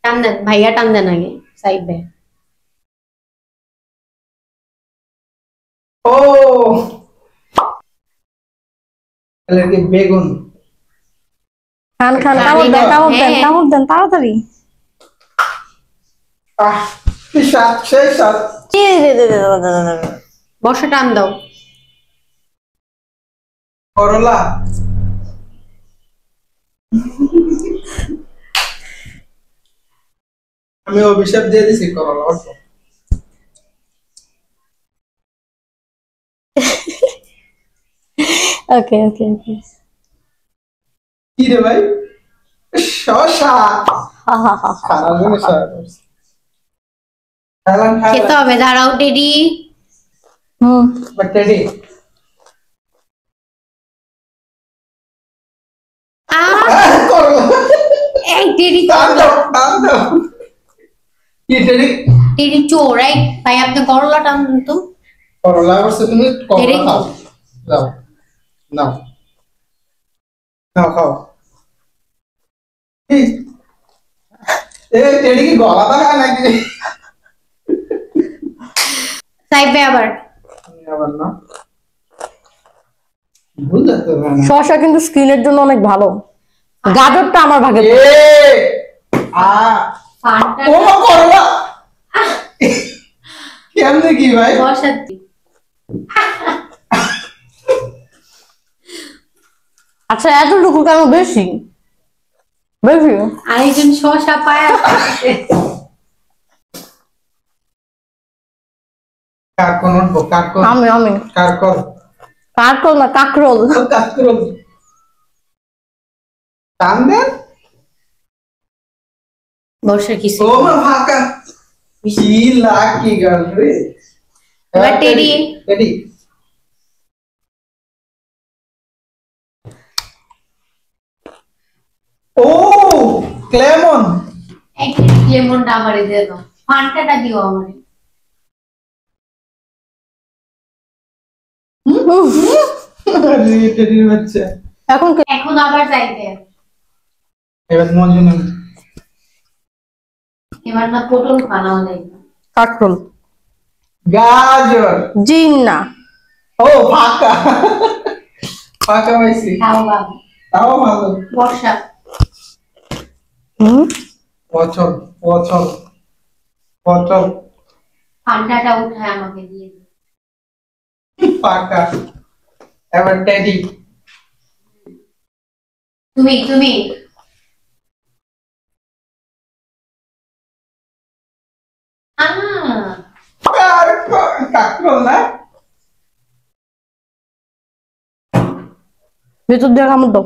টান দেন ভাইয়া, টান দেন আগে সাইড ভাই। ও তাহলে কি বেগুন? খান খান, কামড় দেন কামড় দেন কামড় দেন তাড়াতাড়ি। কি স্বাদ, সেই স্বাদ। বর্ষা টান দাও। করলা। আমি অভিশাপ দিয়ে দিছি করলা অল্প। ওকে ওকে ওকে। কি রে ভাই? শশা। খারাপ জিনিস খেতে হবে, দাঁড়াও টেডি। টেডি এই টেডি টেডি চোর। এই ভাই আপনি করলা টান দেন তো। করলা বলছো তুমি, করলা খাও। দাও নাও নাও খাও। এই টেডি কি গলা দাগা নাকি? সাইড ভাই আবার। আবার না, বুঝলে তো না। শসা কিন্তু স্কিনের জন্য অনেক ভালো। গাজরটা আমার ভাগে। ফান্টা ও করলা কেমনে কি ভাই? বর্ষা আচ্ছা এতটুকু কেন বেশি বেশি? আরেকজন শসা পায়। কাকন উঠবো, কাকন। আমি কাকন কাকরোল না কাকরোল। কাকরোল টান দেন। বর্ষা কিছু ও মা ফাঁকা। কি লাকি গাল রে। এবার টেডি। টেডি ও ক্লেমন। এই লেমনটা আমারে দিয়ে দাও, ফান্টাটা দিও আমারে। টেডির বাচ্চা। এখন আবার চাইতে এবার মজু নেই। এবার না পটল বানাও দেখবে। কাকরোল। গাজর। জিন্না। ও ফাঁকা ফাঁকা পাইছি। খাও বাবু। তাও ভালো। বর্ষা পছল পছল পছল। ফান্টাটা উঠায় আমাকে দিয়ে দাও। ফাঁকা। এবার টেডি। তুমি তুমি কাকরোল না? ভেতর দিয়ে কামড় দাও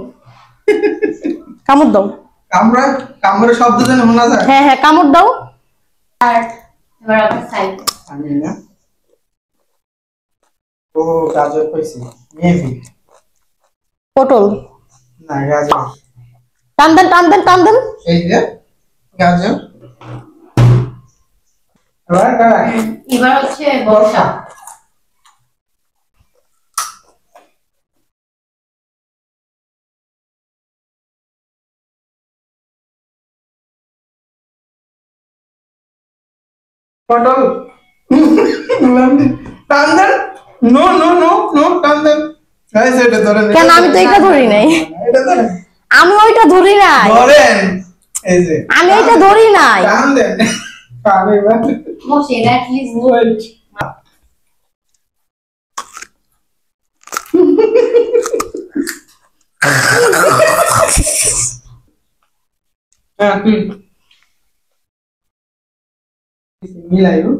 কামড় দাও। কামড়া, কামড়ে শব্দ যেন শোনা যায়। হ্যাঁ হ্যাঁ কামড় দাও। আর এবার আবার সাইড। আমি না। ও গাজর পাইছি, মেবি। পটল। না গাজর। টান দেন টান দেন টান দেন। এই যে গাজর। এবার হচ্ছে বর্ষা। পটল। টান দেন। নো নো নো নো টান দেন। গাইস এটা ধরেন। কেন আমি তো এটা ধরি নাই। এটা ধরেন। আমি ওইটা ধরি নাই। ধরেন। এই যে আমি এটা ধরি নাই। টান দেন। পারে বা বসে এট লিস্ট ওয়েট। হ্যাঁ তুই মিলাইও।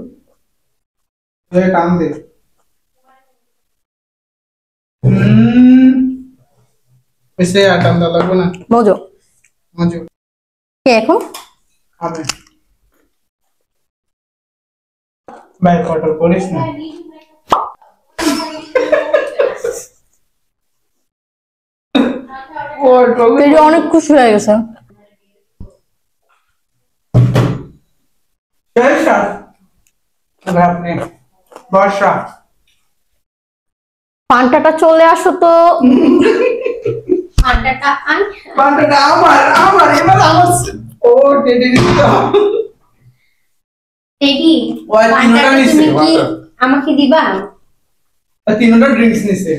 তুই টান দে। এসে টান দা লাগবে না। মজো মজু কে এখন আমি ভাই পটল করিস না। পেরি অনেক খুশি হয়ে গেছে। আপনি বর্ষা পান্টাটা চলে আসো তো। ফান্টাটা পান্ডাটা আমার আমার এবার আমার। ও টেডি দিছো টেডি ওই তিনটা পান্ডাটা নিছে তুমি কি আমাকে দিবা তিনটা ড্রিঙ্কস নিছে